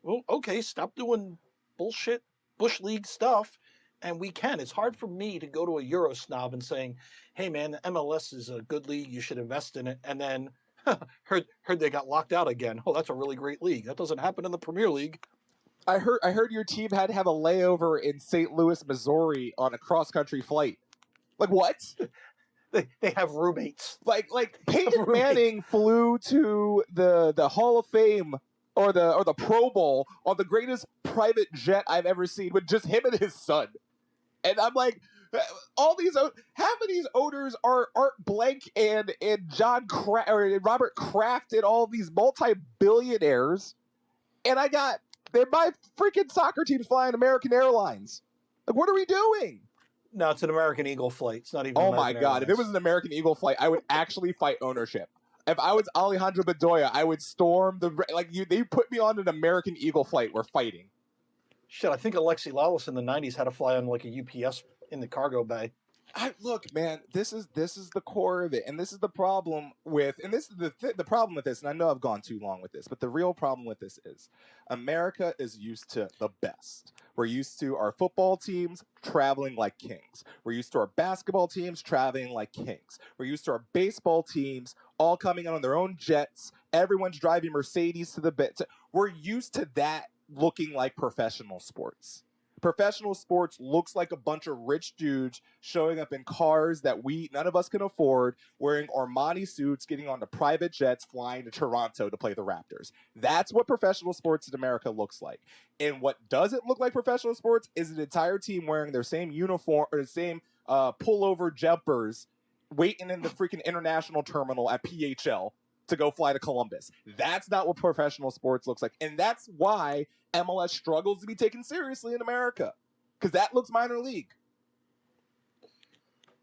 Well, okay, stop doing bullshit Bush League stuff, and we can. It's hard for me to go to a Euro snob and saying, hey, man, the MLS is a good league, you should invest in it, and then heard they got locked out again. Oh, that's a really great league. That doesn't happen in the Premier League.
I heard your team had to have a layover in St. Louis, Missouri on a cross-country flight. Like what?
They have roommates.
Like Peyton Manning flew to the Hall of Fame or the Pro Bowl on the greatest private jet I've ever seen with just him and his son. And I'm like, half of these owners are Art Blank and or Robert Kraft and all these multi-billionaires. And my freaking soccer team's flying American Airlines. Like, what are we doing?
No, it's an American Eagle flight. It's not even.
Oh
American
my God!
Airlines.
If it was an American Eagle flight, I would actually fight ownership. If I was Alejandro Bedoya, I would storm they put me on an American Eagle flight. We're fighting.
Shit, I think Alexi Lalas in the '90s had to fly on like a UPS in the cargo bay.
Look, man, this is the core of it, and this is the problem with, and this is the problem with this. And I know I've gone too long with this, but the real problem with this is America is used to the best. We're used to our football teams traveling like kings. We're used to our basketball teams traveling like kings. We're used to our baseball teams all coming on their own jets. Everyone's driving Mercedes to the bit. We're used to that looking like professional sports. Professional sports looks like a bunch of rich dudes showing up in cars that none of us can afford, wearing Armani suits, getting onto private jets, flying to Toronto to play the Raptors. That's what professional sports in America looks like. And what doesn't look like professional sports is an entire team wearing their same uniform or the same pullover jumpers, waiting in the freaking international terminal at PHL to go fly to Columbus. That's not what professional sports looks like. And that's why MLS struggles to be taken seriously in America, because that looks minor league.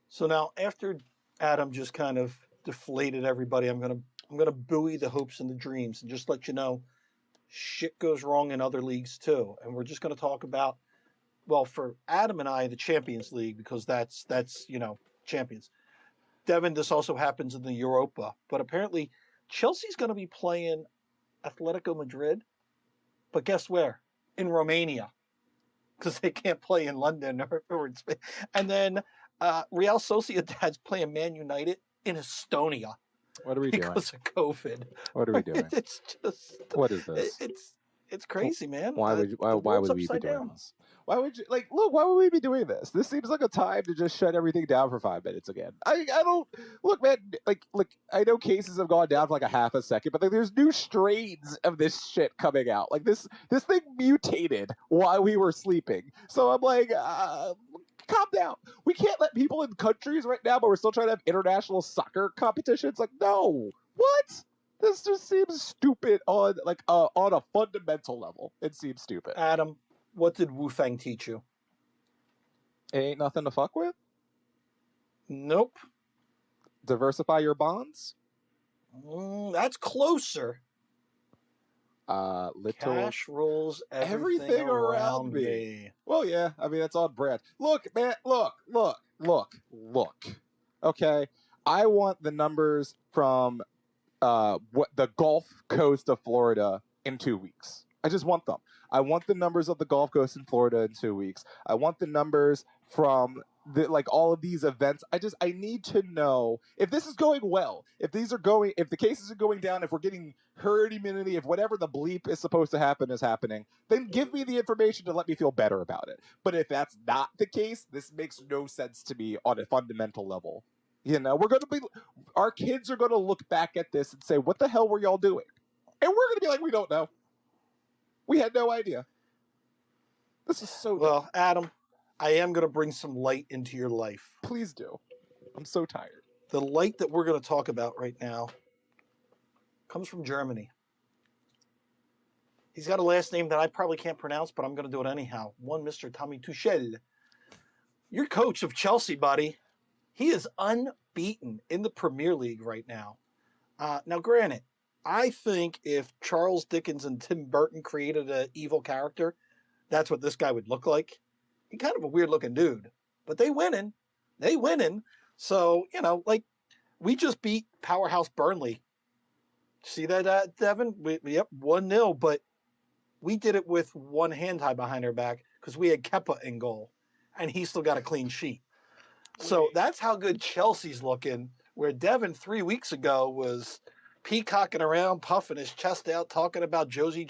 So now, after Adam just kind of deflated everybody, I'm gonna buoy the hopes and the dreams and just let you know, shit goes wrong in other leagues too. And we're just gonna talk about, well, for Adam and I, the Champions League, because that's champions. Devin, this also happens in the Europa, but apparently Chelsea's going to be playing Atletico Madrid, but guess where? In Romania, because they can't play in London or in Spain. And then Real Sociedad's playing Man United in Estonia.
What are we doing?
Because of COVID.
What are we doing?
It's just.
What is this?
It's crazy, man.
Why would we be doing this? Why would we be doing this? This seems like a time to just shut everything down for 5 minutes again. I don't look, man. Like I know cases have gone down for like a half a second, but there's new strains of this shit coming out. Like this thing mutated while we were sleeping. So I'm like, calm down. We can't let people in countries right now, but we're still trying to have international soccer competitions. Like, no, what? This just seems stupid on a fundamental level. It seems stupid.
Adam, what did Wu Fang teach you?
It ain't nothing to fuck with.
Nope.
Diversify your bonds.
That's closer.
Little
Cash rules everything around me.
Well, yeah, I mean that's on brand. Look, man, look. Okay, I want the numbers from what the Gulf Coast of Florida in 2 weeks. I just want them. I want the numbers of the Gulf Coast in Florida in 2 weeks. I want the numbers from all of these events. I need to know if this is going well, if the cases are going down, if we're getting herd immunity, if whatever the bleep is supposed to happen is happening, then give me the information to let me feel better about it. But if that's not the case, this makes no sense to me on a fundamental level. Our kids are going to look back at this and say, what the hell were y'all doing? And we're going to be like, we don't know. We had no idea. This is so
well, Adam, I am going to bring some light into your life.
Please do. I'm so tired.
The light that we're going to talk about right now comes from Germany. He's got a last name that I probably can't pronounce, but I'm going to do it anyhow. One Mr. Tommy Tuchel. Your coach of Chelsea, buddy. He is unbeaten in the Premier League right now. Now, granted, I think if Charles Dickens and Tim Burton created an evil character, that's what this guy would look like. He's kind of a weird-looking dude, but they winning. So, we just beat powerhouse Burnley. See that, Devin? Yep, 1-0, but we did it with one hand tied behind our back because we had Kepa in goal, and he still got a clean sheet. So that's how good Chelsea's looking, where Devin 3 weeks ago was peacocking around, puffing his chest out, talking about Josie.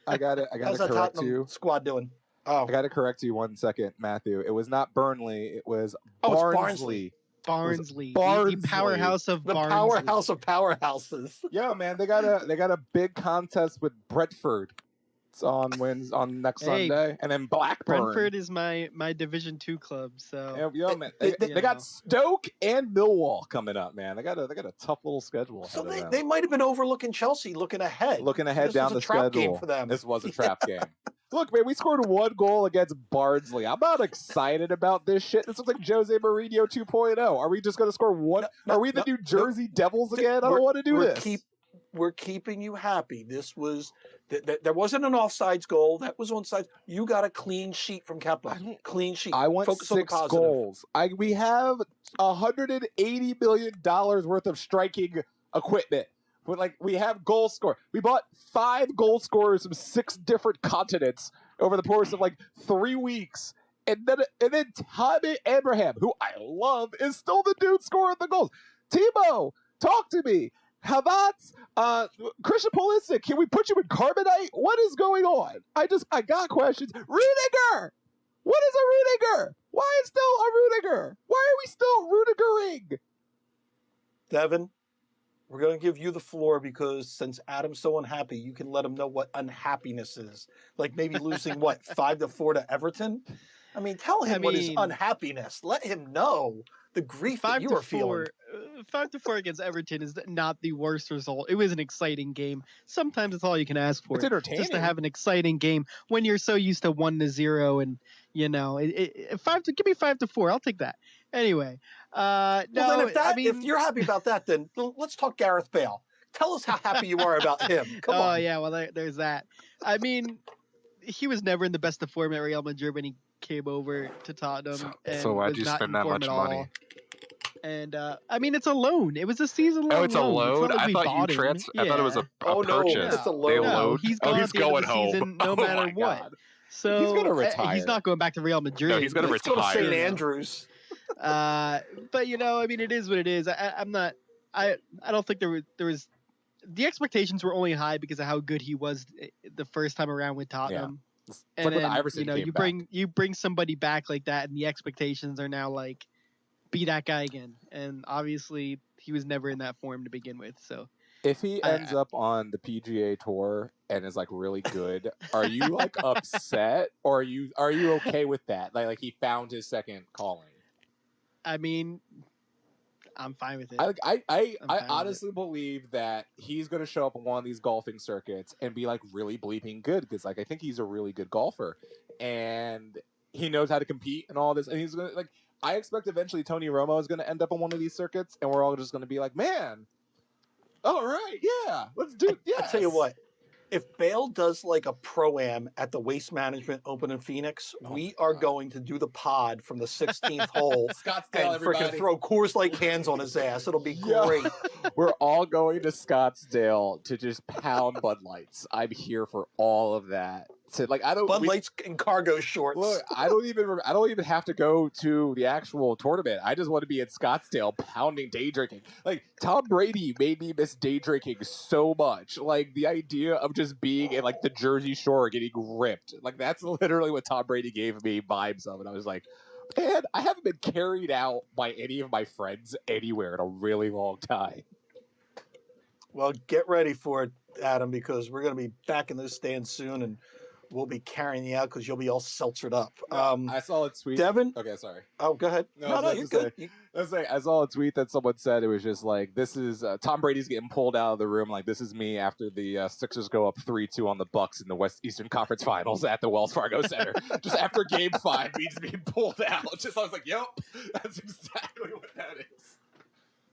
I got to correct you.
Squad doing?
I got to correct you 1 second, Matthew. It was not Burnley. It was Barnsley.
Barnsley.
Barnsley.
The powerhouse of
the
Barnsley.
Powerhouse of powerhouses.
Yeah, man, they got a big contest with Brentford. It's on next Sunday, and then Blackburn.
Brentford is my Division 2 club, so
yeah, man. They got Stoke and Millwall coming up, man. They got a tough little schedule.
So they might have been overlooking Chelsea, looking ahead
down the schedule.
Game for them.
This was a trap game. Look, man, we scored 1 goal against Barnsley. I'm not excited about this shit. This looks like Jose Mourinho 2.0. Are we just going to score one? Are we the New Jersey Devils again? I don't want to do this.
We're keeping you happy. This was there wasn't an offsides goal. That was onside. You got a clean sheet from Kepa. Clean sheet.
I want
Focus
6 goals. We have $180 million worth of striking equipment. We have goal score. We bought 5 goal scorers from 6 different continents over the course of 3 weeks. And then Tammy Abraham, who I love, is still the dude scoring the goals. Timo, talk to me. Havertz, Christian Pulisic, can we put you in carbonite? What is going on? I got questions. Rudiger! What is a Rudiger? Why is still a Rudiger? Why are we still Rudigering?
Devin, we're going to give you the floor because since Adam's so unhappy, you can let him know what unhappiness is. Like maybe losing, 5-4 to Everton? I mean, tell him what is unhappiness. Let him know the grief that you are feeling.
5-4 against Everton is not the worst result. It was an exciting game. Sometimes it's all you can ask for.
It's entertaining.
Just to have an exciting game when you're so used to 1-0 and give me 5-4. I'll take that. Anyway,
if you're happy about that, then let's talk Gareth Bale. Tell us how happy you are about him. Come on.
Oh yeah, well there's that. I mean, he was never in the best of form at Real Madrid when he came over to Tottenham.
So why'd you spend that much money?
And it's a loan. It was a season-long loan.
Oh, it's a loan.
I thought
I thought it was a purchase.
No,
it's a loan.
No, he's gone at the end of the
home.
season no matter what.
God.
So
he's going to retire.
He's not going back to Real Madrid.
No, he's going to retire.
Let's go to St. Andrews.
But it is what it is. I don't think there was. The expectations were only high because of how good he was the first time around with Tottenham.
Yeah.
And then,
Iverson
you bring somebody back like that, and the expectations are now be that guy again. And obviously, he was never in that form to begin with. So
If he ends up on the PGA Tour and is like really good, are you like upset, or are you okay with that? Like he found his second calling.
I mean, I'm fine with it.
I honestly believe that he's going to show up on one of these golfing circuits and be like really bleeping good, because like I think he's a really good golfer and he knows how to compete and all this, and he's going to like. I expect eventually Tony Romo is going to end up on one of these circuits, and we're all just going to be like, man. All right, yeah, let's do it. Yeah,
I tell you what, if Bale does like a pro-am at the Waste Management Open in Phoenix, we are going to do the pod from the 16th hole
Scottsdale,
and freaking throw Coors Light cans on his ass. It'll be great.
We're all going to Scottsdale to just pound Bud Lights. I'm here for all of that. So, like,
Bud Lights in cargo shorts.
Look, I don't even have to go to the actual tournament. I just want to be at Scottsdale pounding day drinking. Like, Tom Brady made me miss day drinking so much. Like, the idea of just being in like the Jersey Shore getting ripped. Like, that's literally what Tom Brady gave me vibes of. And I was like, man, I haven't been carried out by any of my friends anywhere in a really long time.
Well, get ready for it, Adam, because we're going to be back in those stands soon, and we'll be carrying you out because you'll be all seltzered up.
I saw a tweet.
Devin?
Okay, sorry.
Oh, go ahead. No, you're good.
I saw a tweet that someone said, it was just like, this is Tom Brady's getting pulled out of the room. Like, this is me after the Sixers go up 3-2 on the Bucks in the Eastern Conference Finals at the Wells Fargo Center. Just after Game 5, he's being pulled out. Just I was like, yep, that's exactly what that is.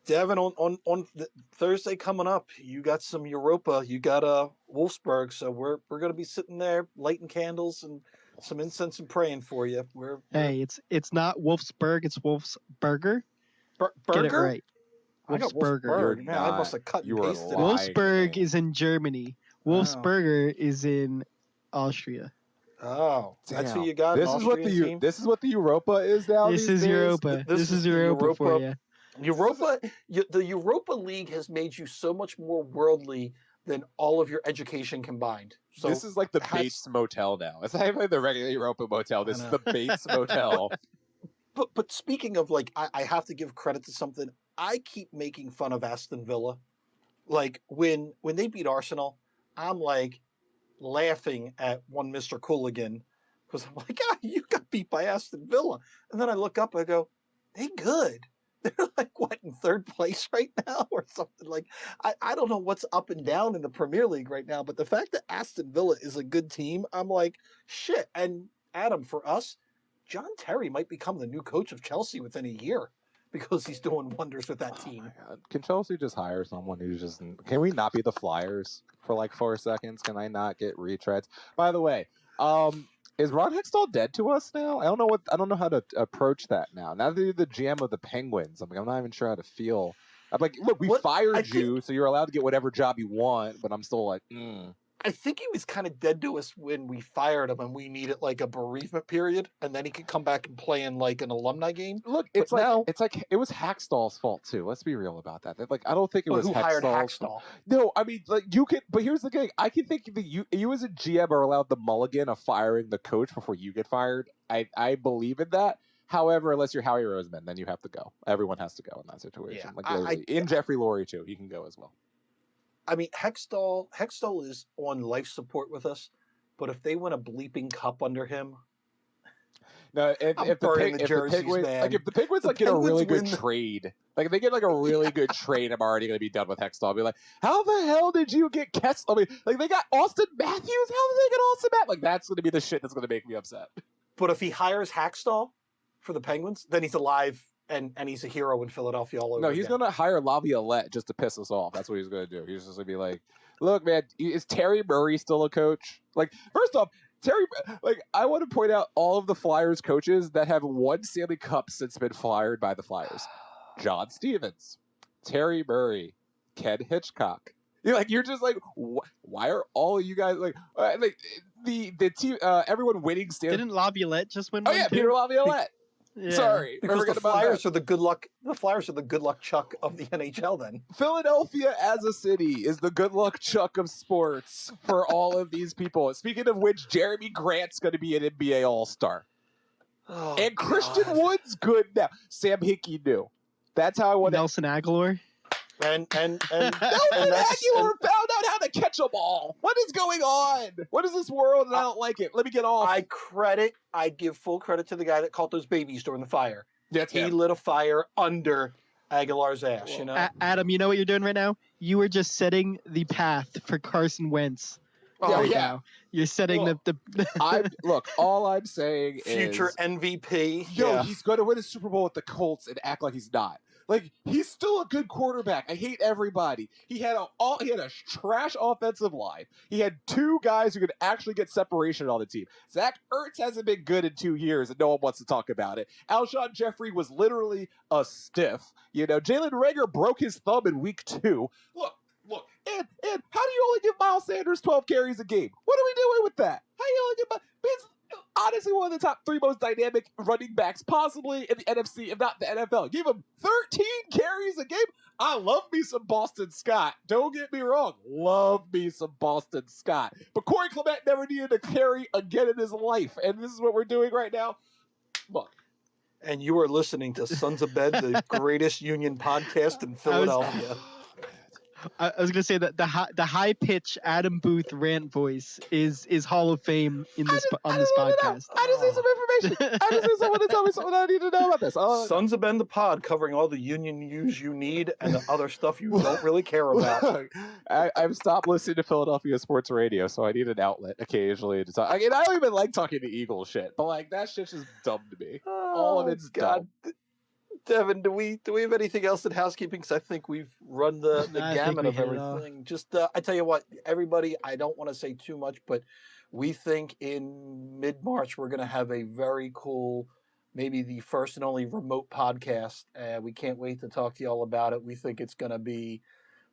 Devin, on Thursday coming up, you got some Europa. You got Wolfsburg, so we're going to be sitting there lighting candles and some incense and praying for you.
Hey, it's not Wolfsburg, it's Wolfsburger.
Burger?
Get it right.
Wolfsburg. Man, I must have cut and pasted.
Wolfsburg is in Germany. Wolfsburger is in Austria.
Oh, that's who you got.
This is what the Europa is now.
This is Europa. This is Europa for you.
The Europa League has made you so much more worldly than all of your education combined. So
this is like the Bates Motel now. It's not even the regular Europa Motel. This is the Bates Motel.
But speaking of, like, I have to give credit to something. I keep making fun of Aston Villa. Like, when they beat Arsenal, I'm like laughing at one Mr. Cooligan because I'm like, you got beat by Aston Villa. And then I look up and I go, they good. They're like, what, in third place right now or something? Like, I don't know what's up and down in the Premier League right now, but the fact that Aston Villa is a good team, I'm like, shit. And Adam, for us, John Terry might become the new coach of Chelsea within a year because he's doing wonders with that team.
My God. Can Chelsea just hire someone who's just... Can we not be the Flyers for like 4 seconds? Can I not get retreads? By the way, is Ron Hextall dead to us now? I don't know how to approach that now. Now that you're the GM of the Penguins, I'm not even sure how to feel. I'm like, look, we fired you, so you're allowed to get whatever job you want, but I'm still like,
I think he was kind of dead to us when we fired him and we needed like a bereavement period, and then he could come back and play in like an alumni game.
Look, it's like it was Hackstall's fault too. Let's be real about that. Like, I don't think it was
who hired Hackstall.
No, I mean, like, you can, but here's the thing. I can think that you as a GM are allowed the mulligan of firing the coach before you get fired. I believe in that. However, unless you're Howie Roseman, then you have to go. Everyone has to go in that situation.
Yeah,
like in Jeffrey Lurie too, he can go as well.
I mean, Hextall is on life support with us, but if they win a bleeping cup under him,
no. If the Penguins like get a really good trade, like if they get like a really good trade, I'm already gonna be done with Hextall. I'll be like, how the hell did you get Kessler? I mean, like they got Austin Matthews. How did they get Austin Matthews? Like that's gonna be the shit that's gonna make me upset.
But if he hires Hackstall for the Penguins, then he's alive. And he's a hero in Philadelphia all over.
No, he's going to hire Laviolette just to piss us off. That's what he's going to do. He's just going to be like, look, man, is Terry Murray still a coach? Like, first off, I want to point out all of the Flyers coaches that have won Stanley Cup since been fired by the Flyers. John Stevens, Terry Murray, Ken Hitchcock. You're just like, why are all of you guys like the team? Everyone winning Stanley.
Didn't Laviolette just win?
Oh yeah, Peter Laviolette.
Yeah. Sorry, because the Flyers are the good luck. The Flyers are the good luck Chuck of the NHL. Then
Philadelphia as a city is the good luck Chuck of sports for all of these people. Speaking of which, Jeremy Grant's going to be an NBA All-Star, and Christian Wood's good now. Sam Hickey knew. That's how I want.
Nelson Aguilar.
And
Nelson Aguilar found out how to catch a ball. What is going on? What is this world? And I don't like it. Let me get off.
I give full credit to the guy that caught those babies during the fire.
That's
he
him.
lit a fire under Aguilar's ass.
Well,
you know,
Adam, you know what you're doing right now? You are just setting the path for Carson Wentz. Now. You're setting
all I'm saying
future
is
MVP.
He's going to win a Super Bowl with the Colts and act like he's not. Like, he's still a good quarterback. I hate everybody. He had a trash offensive line. He had two guys who could actually get separation on the team. Zach Ertz hasn't been good in 2 years, and no one wants to talk about it. Alshon Jeffrey was literally a stiff. You know, Jalen Reagor broke his thumb in week 2. Look, and how do you only give Miles Sanders 12 carries a game? What are we doing with that? How do you only give He's honestly one of the top 3 most dynamic running backs possibly in the NFC, if not the NFL. Give him 13 carries a game. I love me some Boston Scott. Don't get me wrong. Love me some Boston Scott. But Corey Clement never needed a carry again in his life. And this is what we're doing right now. Look.
And you are listening to Sons of Bed, the greatest union podcast in Philadelphia.
I was gonna say that the high pitch Adam Booth rant voice is Hall of Fame on this podcast.
I just need some information. I just need someone to tell me something I need to know about this.
Sons of Ben the pod, covering all the union news you need and the other stuff you don't really care about.
I've stopped listening to Philadelphia sports radio, so I need an outlet occasionally to talk. I don't even like talking to Eagle shit, but like that shit's just dumb to me. All of it's dumb.
Devin, do we have anything else in housekeeping? Because I think we've run the gamut of everything. Just, I tell you what, everybody, I don't want to say too much, but we think in mid-March we're going to have a very cool, maybe the first and only remote podcast. We can't wait to talk to you all about it. We think it's going to be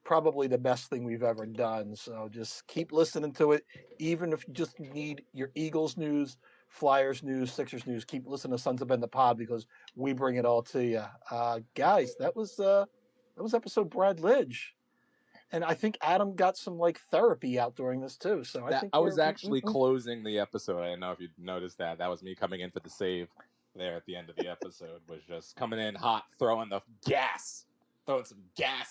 probably the best thing we've ever done. So just keep listening to it. Even if you just need your Eagles news, Flyers news, Sixers news, keep listening to Sons of Ben the pod because we bring it all to you. Guys, that was episode Brad Lidge. And I think Adam got some therapy out during this too. So I
was actually closing the episode. I don't know if you noticed that. That was me coming in for the save there at the end of the episode. Was just coming in hot, throwing some gas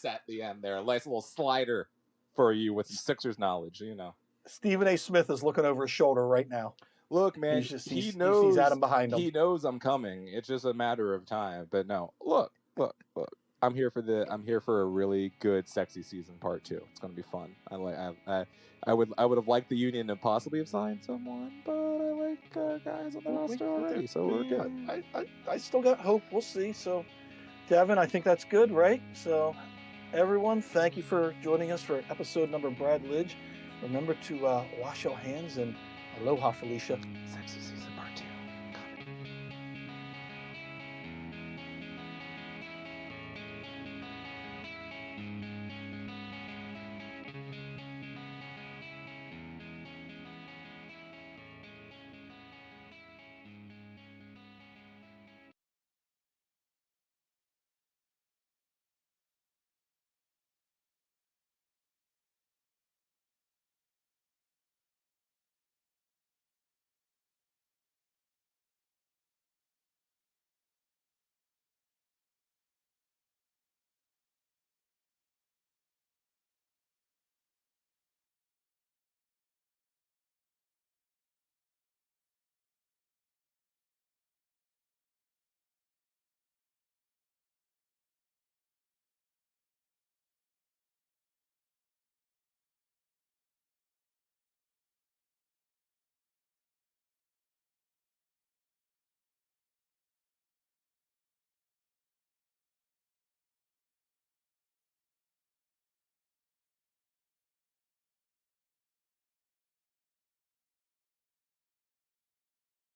at the end there. A nice little slider for you with some Sixers knowledge, you know.
Stephen A. Smith is looking over his shoulder right now.
Look, man,
he knows. He sees Adam behind him.
He knows I'm coming. It's just a matter of time. But no, look. I'm here for a really good, sexy season part 2. It's gonna be fun. I would have liked the Union to possibly have signed someone, but I like guys on the roster already, so we're good.
I still got hope. We'll see. So, Devin, I think that's good, right? So, everyone, thank you for joining us for episode number Brad Lidge. Remember to wash your hands and aloha, Felicia.
Sexy season part 2.